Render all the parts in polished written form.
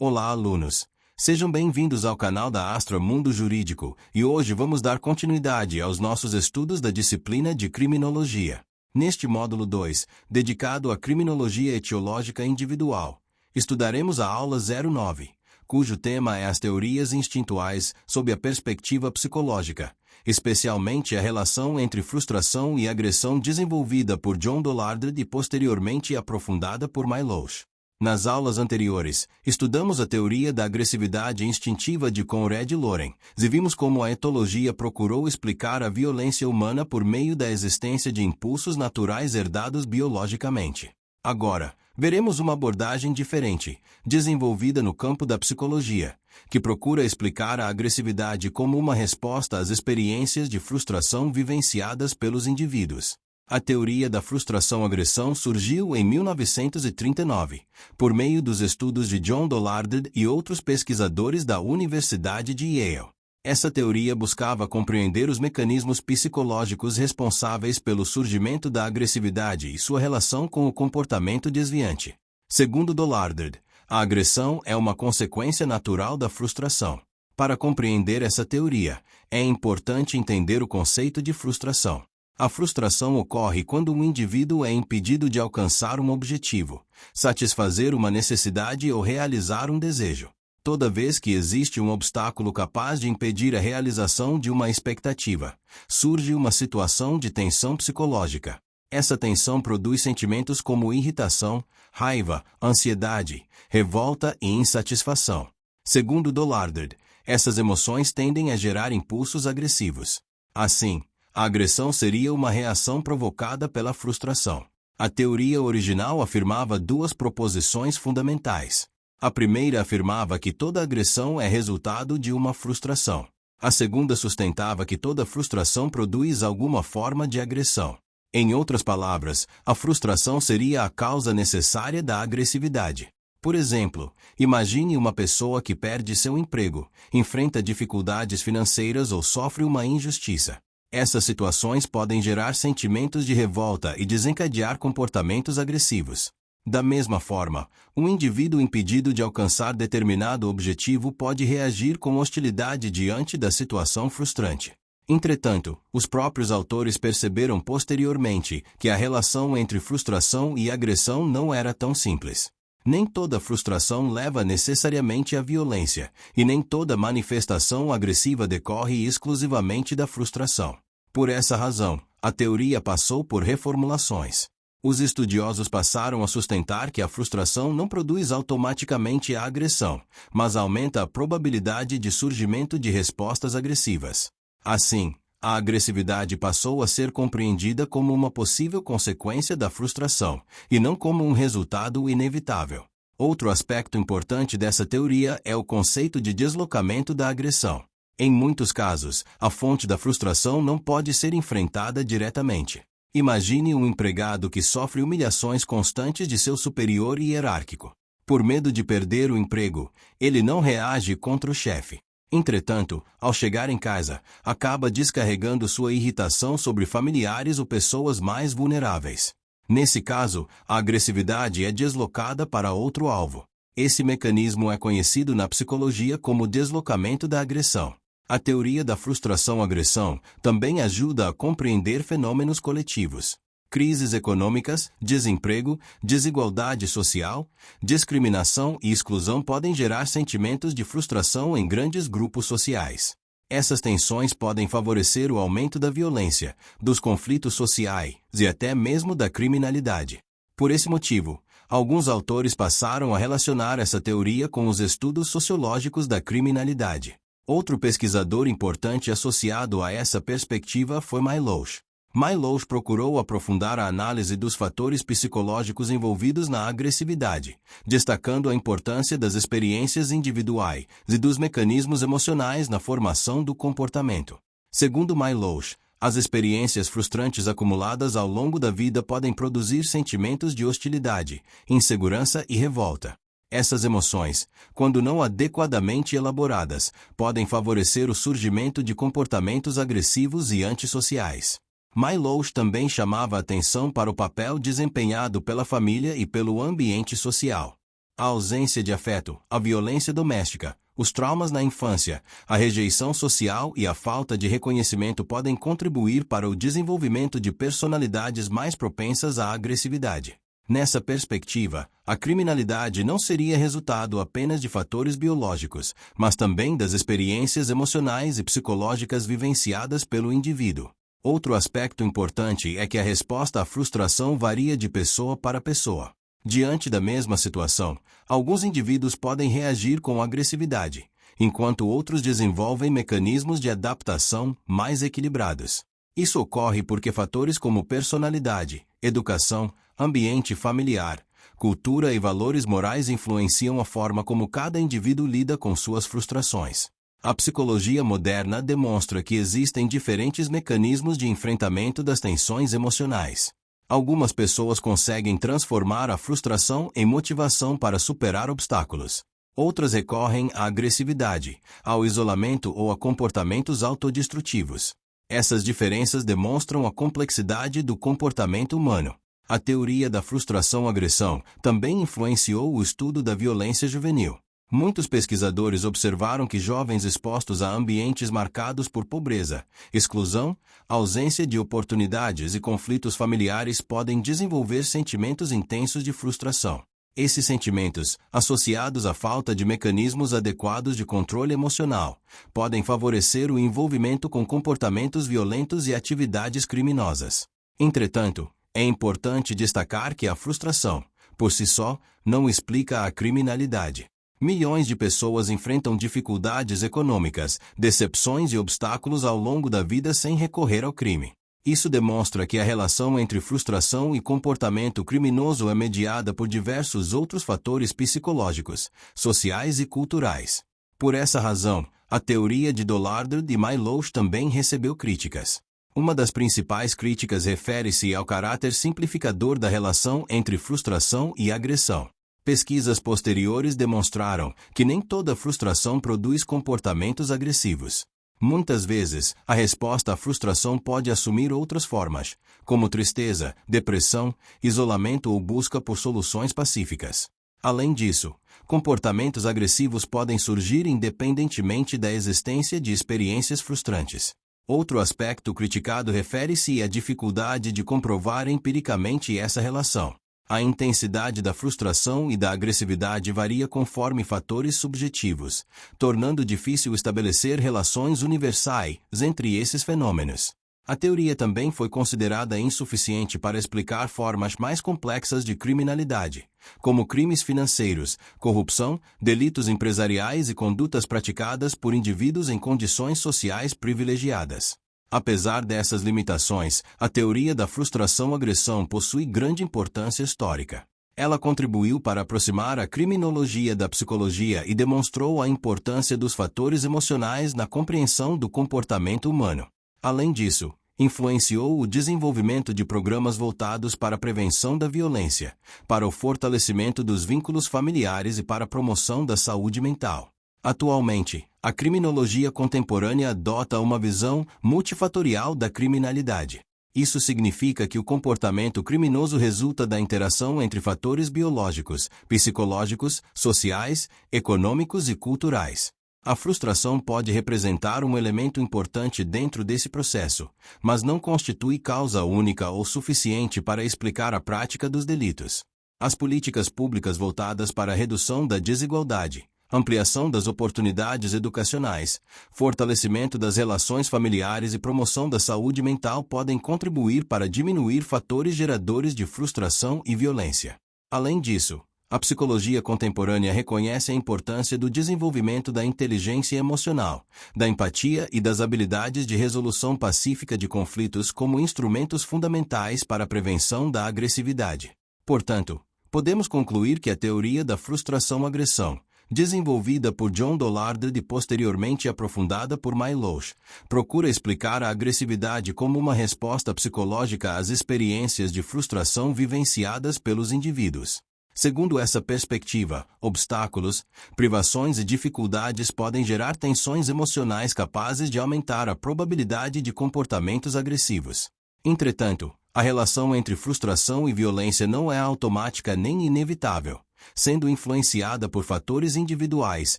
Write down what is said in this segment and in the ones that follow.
Olá, alunos! Sejam bem-vindos ao canal da Astra Mundo Jurídico, e hoje vamos dar continuidade aos nossos estudos da disciplina de Criminologia. Neste módulo 2, dedicado à Criminologia Etiológica Individual, estudaremos a aula 09, cujo tema é as teorias instintuais sob a perspectiva psicológica, especialmente a relação entre frustração e agressão desenvolvida por John Dollard e posteriormente aprofundada por Milosh. Nas aulas anteriores, estudamos a teoria da agressividade instintiva de Conrad Loren e vimos como a etologia procurou explicar a violência humana por meio da existência de impulsos naturais herdados biologicamente. Agora, veremos uma abordagem diferente, desenvolvida no campo da psicologia, que procura explicar a agressividade como uma resposta às experiências de frustração vivenciadas pelos indivíduos. A teoria da frustração-agressão surgiu em 1939, por meio dos estudos de John Dollard e outros pesquisadores da Universidade de Yale. Essa teoria buscava compreender os mecanismos psicológicos responsáveis pelo surgimento da agressividade e sua relação com o comportamento desviante. Segundo Dollard, a agressão é uma consequência natural da frustração. Para compreender essa teoria, é importante entender o conceito de frustração. A frustração ocorre quando um indivíduo é impedido de alcançar um objetivo, satisfazer uma necessidade ou realizar um desejo. Toda vez que existe um obstáculo capaz de impedir a realização de uma expectativa, surge uma situação de tensão psicológica. Essa tensão produz sentimentos como irritação, raiva, ansiedade, revolta e insatisfação. Segundo Dollard, essas emoções tendem a gerar impulsos agressivos. Assim, a agressão seria uma reação provocada pela frustração. A teoria original afirmava duas proposições fundamentais. A primeira afirmava que toda agressão é resultado de uma frustração. A segunda sustentava que toda frustração produz alguma forma de agressão. Em outras palavras, a frustração seria a causa necessária da agressividade. Por exemplo, imagine uma pessoa que perde seu emprego, enfrenta dificuldades financeiras ou sofre uma injustiça. Essas situações podem gerar sentimentos de revolta e desencadear comportamentos agressivos. Da mesma forma, um indivíduo impedido de alcançar determinado objetivo pode reagir com hostilidade diante da situação frustrante. Entretanto, os próprios autores perceberam posteriormente que a relação entre frustração e agressão não era tão simples. Nem toda frustração leva necessariamente à violência, e nem toda manifestação agressiva decorre exclusivamente da frustração. Por essa razão, a teoria passou por reformulações. Os estudiosos passaram a sustentar que a frustração não produz automaticamente a agressão, mas aumenta a probabilidade de surgimento de respostas agressivas. Assim, a agressividade passou a ser compreendida como uma possível consequência da frustração, e não como um resultado inevitável. Outro aspecto importante dessa teoria é o conceito de deslocamento da agressão. Em muitos casos, a fonte da frustração não pode ser enfrentada diretamente. Imagine um empregado que sofre humilhações constantes de seu superior hierárquico. Por medo de perder o emprego, ele não reage contra o chefe. Entretanto, ao chegar em casa, acaba descarregando sua irritação sobre familiares ou pessoas mais vulneráveis. Nesse caso, a agressividade é deslocada para outro alvo. Esse mecanismo é conhecido na psicologia como deslocamento da agressão. A teoria da frustração-agressão também ajuda a compreender fenômenos coletivos. Crises econômicas, desemprego, desigualdade social, discriminação e exclusão podem gerar sentimentos de frustração em grandes grupos sociais. Essas tensões podem favorecer o aumento da violência, dos conflitos sociais e até mesmo da criminalidade. Por esse motivo, alguns autores passaram a relacionar essa teoria com os estudos sociológicos da criminalidade. Outro pesquisador importante associado a essa perspectiva foi Milosh. Milosh procurou aprofundar a análise dos fatores psicológicos envolvidos na agressividade, destacando a importância das experiências individuais e dos mecanismos emocionais na formação do comportamento. Segundo Milosh, as experiências frustrantes acumuladas ao longo da vida podem produzir sentimentos de hostilidade, insegurança e revolta. Essas emoções, quando não adequadamente elaboradas, podem favorecer o surgimento de comportamentos agressivos e antissociais. Milosh também chamava atenção para o papel desempenhado pela família e pelo ambiente social. A ausência de afeto, a violência doméstica, os traumas na infância, a rejeição social e a falta de reconhecimento podem contribuir para o desenvolvimento de personalidades mais propensas à agressividade. Nessa perspectiva, a criminalidade não seria resultado apenas de fatores biológicos, mas também das experiências emocionais e psicológicas vivenciadas pelo indivíduo. Outro aspecto importante é que a resposta à frustração varia de pessoa para pessoa. Diante da mesma situação, alguns indivíduos podem reagir com agressividade, enquanto outros desenvolvem mecanismos de adaptação mais equilibrados. Isso ocorre porque fatores como personalidade, educação, ambiente familiar, cultura e valores morais influenciam a forma como cada indivíduo lida com suas frustrações. A psicologia moderna demonstra que existem diferentes mecanismos de enfrentamento das tensões emocionais. Algumas pessoas conseguem transformar a frustração em motivação para superar obstáculos. Outras recorrem à agressividade, ao isolamento ou a comportamentos autodestrutivos. Essas diferenças demonstram a complexidade do comportamento humano. A teoria da frustração-agressão também influenciou o estudo da violência juvenil. Muitos pesquisadores observaram que jovens expostos a ambientes marcados por pobreza, exclusão, ausência de oportunidades e conflitos familiares podem desenvolver sentimentos intensos de frustração. Esses sentimentos, associados à falta de mecanismos adequados de controle emocional, podem favorecer o envolvimento com comportamentos violentos e atividades criminosas. Entretanto, é importante destacar que a frustração, por si só, não explica a criminalidade. Milhões de pessoas enfrentam dificuldades econômicas, decepções e obstáculos ao longo da vida sem recorrer ao crime. Isso demonstra que a relação entre frustração e comportamento criminoso é mediada por diversos outros fatores psicológicos, sociais e culturais. Por essa razão, a teoria de Dollard e Milosh também recebeu críticas. Uma das principais críticas refere-se ao caráter simplificador da relação entre frustração e agressão. Pesquisas posteriores demonstraram que nem toda frustração produz comportamentos agressivos. Muitas vezes, a resposta à frustração pode assumir outras formas, como tristeza, depressão, isolamento ou busca por soluções pacíficas. Além disso, comportamentos agressivos podem surgir independentemente da existência de experiências frustrantes. Outro aspecto criticado refere-se à dificuldade de comprovar empiricamente essa relação. A intensidade da frustração e da agressividade varia conforme fatores subjetivos, tornando difícil estabelecer relações universais entre esses fenômenos. A teoria também foi considerada insuficiente para explicar formas mais complexas de criminalidade, como crimes financeiros, corrupção, delitos empresariais e condutas praticadas por indivíduos em condições sociais privilegiadas. Apesar dessas limitações, a teoria da frustração-agressão possui grande importância histórica. Ela contribuiu para aproximar a criminologia da psicologia e demonstrou a importância dos fatores emocionais na compreensão do comportamento humano. Além disso, influenciou o desenvolvimento de programas voltados para a prevenção da violência, para o fortalecimento dos vínculos familiares e para a promoção da saúde mental. Atualmente, a criminologia contemporânea adota uma visão multifatorial da criminalidade. Isso significa que o comportamento criminoso resulta da interação entre fatores biológicos, psicológicos, sociais, econômicos e culturais. A frustração pode representar um elemento importante dentro desse processo, mas não constitui causa única ou suficiente para explicar a prática dos delitos. As políticas públicas voltadas para a redução da desigualdade, ampliação das oportunidades educacionais, fortalecimento das relações familiares e promoção da saúde mental podem contribuir para diminuir fatores geradores de frustração e violência. Além disso, a psicologia contemporânea reconhece a importância do desenvolvimento da inteligência emocional, da empatia e das habilidades de resolução pacífica de conflitos como instrumentos fundamentais para a prevenção da agressividade. Portanto, podemos concluir que a teoria da frustração-agressão, desenvolvida por John Dollard e posteriormente aprofundada por Milosh, procura explicar a agressividade como uma resposta psicológica às experiências de frustração vivenciadas pelos indivíduos. Segundo essa perspectiva, obstáculos, privações e dificuldades podem gerar tensões emocionais capazes de aumentar a probabilidade de comportamentos agressivos. Entretanto, a relação entre frustração e violência não é automática nem inevitável. sendo influenciada por fatores individuais,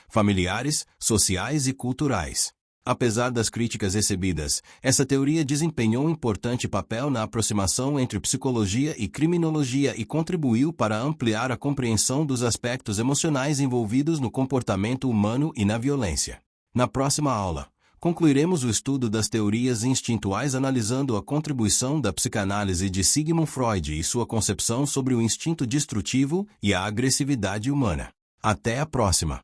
familiares, sociais e culturais. Apesar das críticas recebidas, essa teoria desempenhou um importante papel na aproximação entre psicologia e criminologia e contribuiu para ampliar a compreensão dos aspectos emocionais envolvidos no comportamento humano e na violência. Na próxima aula, concluiremos o estudo das teorias instintuais analisando a contribuição da psicanálise de Sigmund Freud e sua concepção sobre o instinto destrutivo e a agressividade humana. Até a próxima!